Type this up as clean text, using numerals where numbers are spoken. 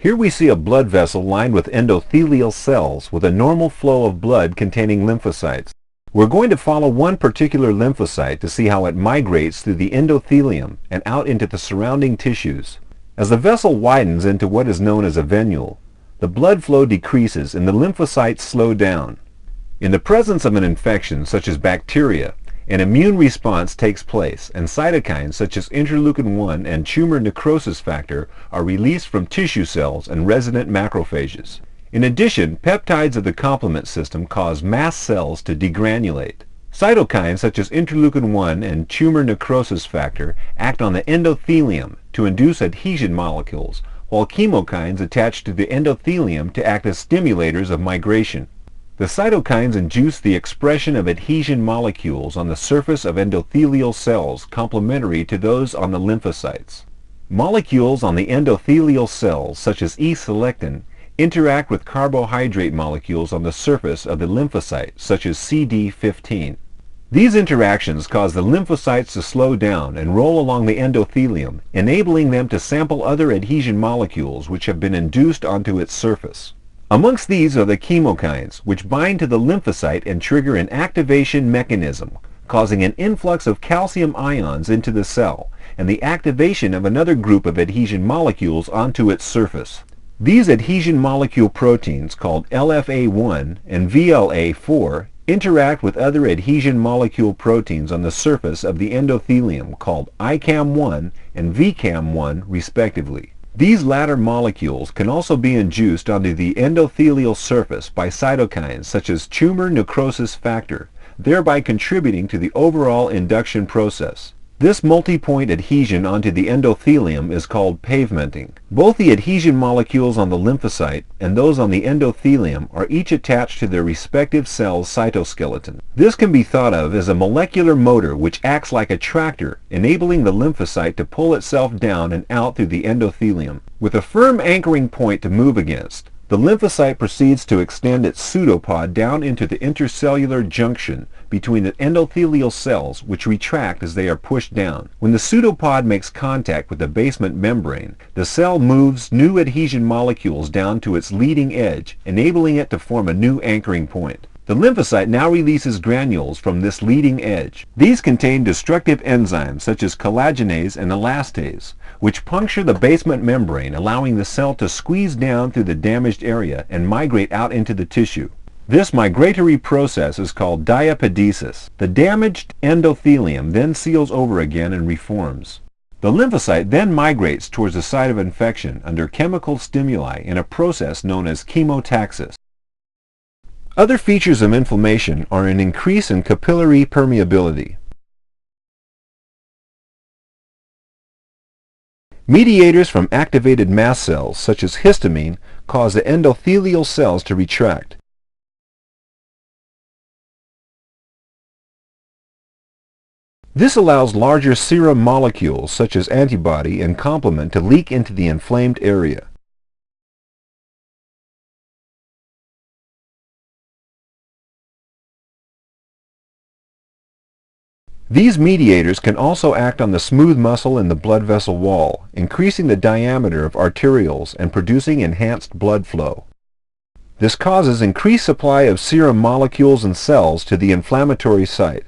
Here we see a blood vessel lined with endothelial cells with a normal flow of blood containing lymphocytes. We're going to follow one particular lymphocyte to see how it migrates through the endothelium and out into the surrounding tissues. As the vessel widens into what is known as a venule, the blood flow decreases and the lymphocytes slow down. In the presence of an infection such as bacteria, an immune response takes place and cytokines such as interleukin-1 and tumor necrosis factor are released from tissue cells and resident macrophages. In addition, peptides of the complement system cause mast cells to degranulate. Cytokines such as interleukin-1 and tumor necrosis factor act on the endothelium to induce adhesion molecules, while chemokines attach to the endothelium to act as stimulators of migration. The cytokines induce the expression of adhesion molecules on the surface of endothelial cells complementary to those on the lymphocytes. Molecules on the endothelial cells, such as E-selectin, interact with carbohydrate molecules on the surface of the lymphocyte, such as CD15. These interactions cause the lymphocytes to slow down and roll along the endothelium, enabling them to sample other adhesion molecules which have been induced onto its surface. Amongst these are the chemokines, which bind to the lymphocyte and trigger an activation mechanism, causing an influx of calcium ions into the cell and the activation of another group of adhesion molecules onto its surface. These adhesion molecule proteins, called LFA1 and VLA4, interact with other adhesion molecule proteins on the surface of the endothelium, called ICAM1 and VCAM1 respectively. These latter molecules can also be induced onto the endothelial surface by cytokines such as tumor necrosis factor, thereby contributing to the overall induction process. This multi-point adhesion onto the endothelium is called pavementing. Both the adhesion molecules on the lymphocyte and those on the endothelium are each attached to their respective cell's cytoskeleton. This can be thought of as a molecular motor which acts like a tractor, enabling the lymphocyte to pull itself down and out through the endothelium. With a firm anchoring point to move against, the lymphocyte proceeds to extend its pseudopod down into the intercellular junction between the endothelial cells, which retract as they are pushed down. When the pseudopod makes contact with the basement membrane, the cell moves new adhesion molecules down to its leading edge, enabling it to form a new anchoring point. The lymphocyte now releases granules from this leading edge. These contain destructive enzymes such as collagenase and elastase, which puncture the basement membrane, allowing the cell to squeeze down through the damaged area and migrate out into the tissue. This migratory process is called diapedesis. The damaged endothelium then seals over again and reforms. The lymphocyte then migrates towards the site of infection under chemical stimuli in a process known as chemotaxis. Other features of inflammation are an increase in capillary permeability. Mediators from activated mast cells, such as histamine, cause the endothelial cells to retract. This allows larger serum molecules, such as antibody and complement, to leak into the inflamed area. These mediators can also act on the smooth muscle in the blood vessel wall, increasing the diameter of arterioles and producing enhanced blood flow. This causes increased supply of serum molecules and cells to the inflammatory site.